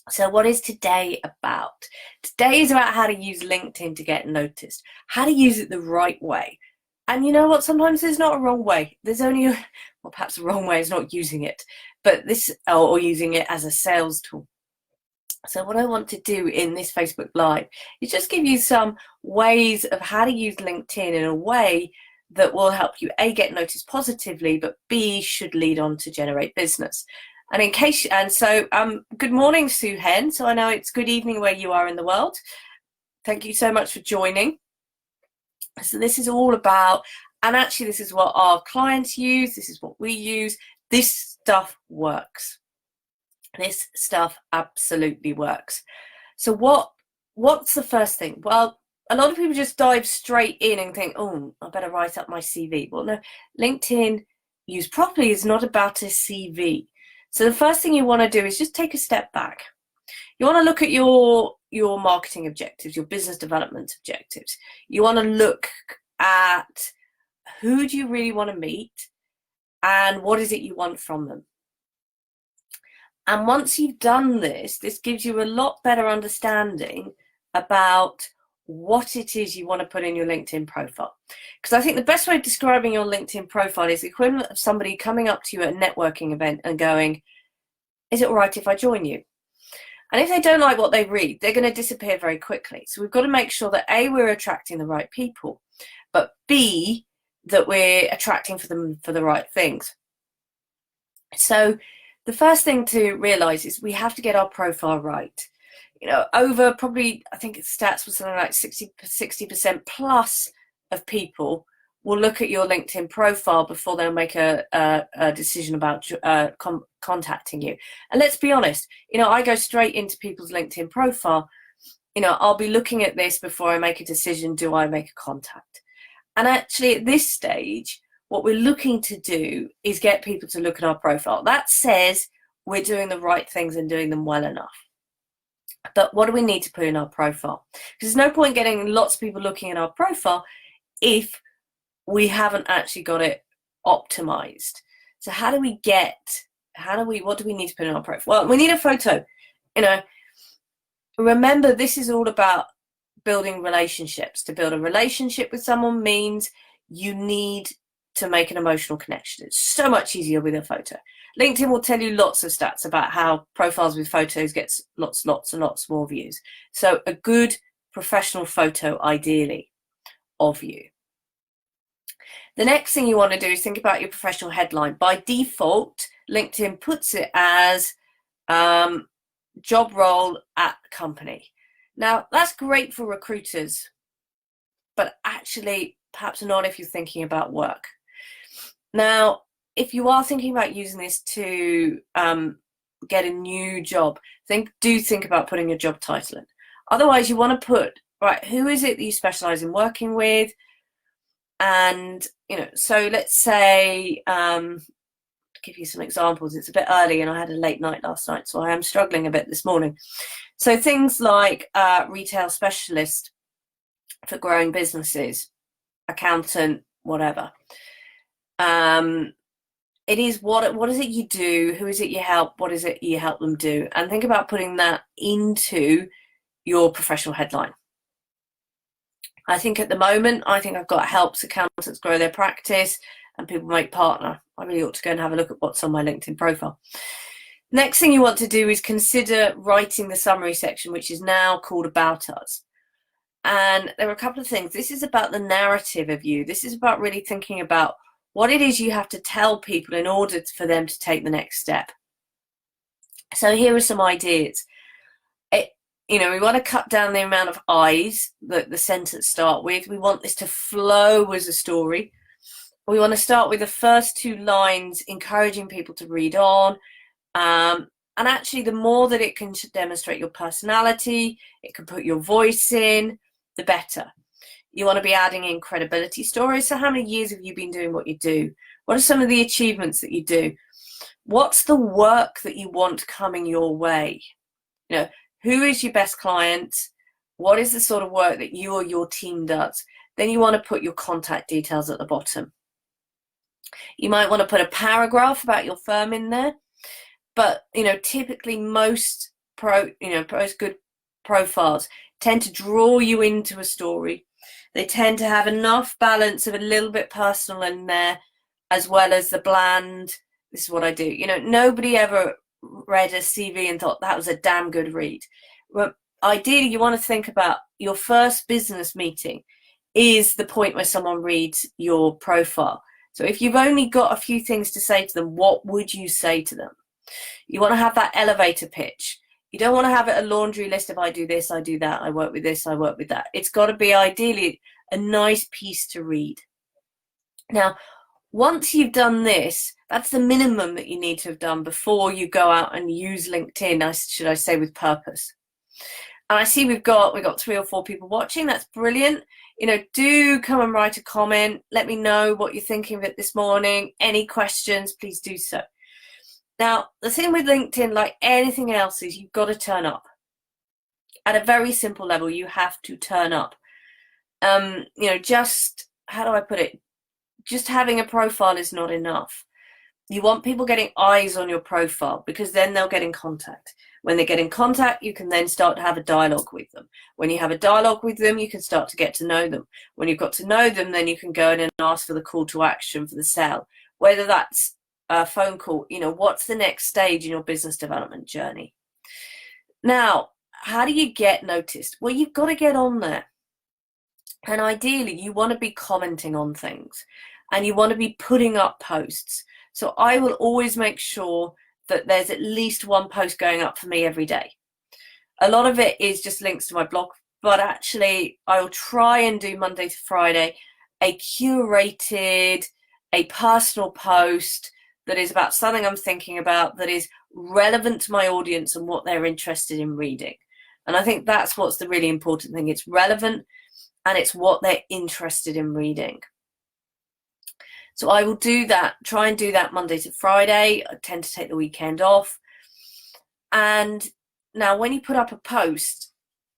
So what is today about? Today is about how to use LinkedIn to get noticed, how to use it the right way. And you know what? Sometimes there's not a wrong way. There's only, well, perhaps the wrong way is not using it, but or using it as a sales tool. So what I want to do in this Facebook Live is just give you some ways of how to use LinkedIn in a way that will help you, A, get noticed positively, but B, should lead on to generate business. And good morning, Sue Hen. So I know it's good evening where you are in the world. Thank you so much for joining. So this is all about, and actually this is what our clients use, this is what we use. This stuff works. This stuff absolutely works. So what's the first thing? Well, a lot of people just dive straight in and think, oh, I better write up my CV. Well, no, LinkedIn used properly is not about a CV. So the first thing you want to do is just take a step back. You want to look at your marketing objectives, your business development objectives. You want to look at who do you really want to meet and what is it you want from them. And once you've done this, this gives you a lot better understanding about what it is you want to put in your LinkedIn profile. Because I think the best way of describing your LinkedIn profile is the equivalent of somebody coming up to you at a networking event and going, is it all right if I join you? And if they don't like what they read, they're going to disappear very quickly. So we've got to make sure that A, we're attracting the right people, but B, that we're attracting them for the right things. So the first thing to realize is we have to get our profile right. You know, over probably, I think stats was something like 60% plus of people will look at your LinkedIn profile before they'll make a decision about contacting you. And let's be honest, you know, I go straight into people's LinkedIn profile. You know, I'll be looking at this before I make a decision. Do I make a contact? And actually at this stage, what we're looking to do is get people to look at our profile. That says we're doing the right things and doing them well enough. But what do we need to put in our profile? Because there's no point getting lots of people looking at our profile if we haven't actually got it optimized. So what do we need to put in our profile? Well, we need a photo. You know, remember, this is all about building relationships. To build a relationship with someone means you need to make an emotional connection. It's so much easier with a photo. LinkedIn will tell you lots of stats about how profiles with photos gets lots and lots more views. So a good professional photo, ideally, of you. The next thing you want to do is think about your professional headline. By default, LinkedIn puts it as job role at company. Now, that's great for recruiters, but actually perhaps not if you're thinking about work. Now, if you are thinking about using this to get a new job, do think about putting your job title in. Otherwise, you want to put, right, who is it that you specialize in working with? And, you know, so let's say, to give you some examples, it's a bit early and I had a late night last night, so I am struggling a bit this morning. So things like retail specialist for growing businesses, accountant, whatever. It is what is it you do? Who is it you help? What is it you help them do? And think about putting that into your professional headline. I think at the moment, I've got helps accountants grow their practice and people make partner. I really ought to go and have a look at what's on my LinkedIn profile. Next thing you want to do is consider writing the summary section, which is now called About Us. And there are a couple of things. This is about the narrative of you. This is about really thinking about what it is you have to tell people in order for them to take the next step. So here are some ideas. You know, we want to cut down the amount of I's that the sentence start with. We want this to flow as a story. We want to start with the first two lines, encouraging people to read on. And actually, the more that it can demonstrate your personality, it can put your voice in, the better. You want to be adding in credibility stories. So how many years have you been doing what you do? What are some of the achievements that you do? What's the work that you want coming your way? You know, who is your best client? What is the sort of work that you or your team does? Then you want to put your contact details at the bottom. You might want to put a paragraph about your firm in there. But, you know, typically most post good profiles tend to draw you into a story. They tend to have enough balance of a little bit personal in there, as well as the bland, this is what I do. Nobody ever read a CV and thought that was a damn good read. Well, ideally, you want to think about your first business meeting is the point where someone reads your profile. So if you've only got a few things to say to them, what would you say to them? You want to have that elevator pitch. You don't want to have it a laundry list of I do this, I do that, I work with this, I work with that. It's got to be ideally a nice piece to read. Now, once you've done this, that's the minimum that you need to have done before you go out and use LinkedIn, should I say, with purpose. And I see we've got 3 or 4 people watching. That's brilliant. Do come and write a comment. Let me know what you're thinking of it this morning. Any questions, please do so. Now, the thing with LinkedIn, like anything else, is you've got to turn up. At a very simple level, you have to turn up. Just, how do I put it? Just having a profile is not enough. You want people getting eyes on your profile, because then they'll get in contact. When they get in contact, you can then start to have a dialogue with them. When you have a dialogue with them, you can start to get to know them. When you've got to know them, then you can go in and ask for the call to action for the sale. Whether that's a phone call, what's the next stage in your business development journey? Now, how do you get noticed? Well, you've got to get on there. And ideally, you want to be commenting on things and you want to be putting up posts. So I will always make sure that there's at least one post going up for me every day. A lot of it is just links to my blog, but actually I will try and do Monday to Friday a curated, a personal post that is about something I'm thinking about, that is relevant to my audience and what they're interested in reading. And I think that's what's the really important thing. It's relevant and it's what they're interested in reading. So I will do that, try and do that Monday to Friday. I tend to take the weekend off. And now when you put up a post,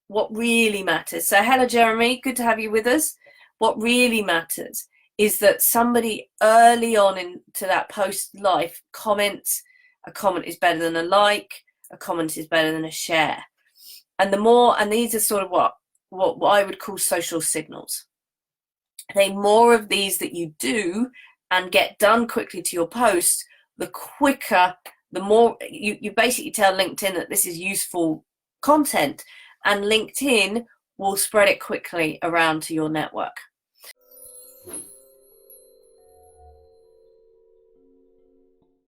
what really matters, so hello Jeremy, good to have you with us. What really matters is that somebody early on into that post life comments. A comment is better than a like, a comment is better than a share. And these are sort of what I would call social signals. The more of these that you do and get done quickly to your posts, the quicker, the more you basically tell LinkedIn that this is useful content, and LinkedIn will spread it quickly around to your network.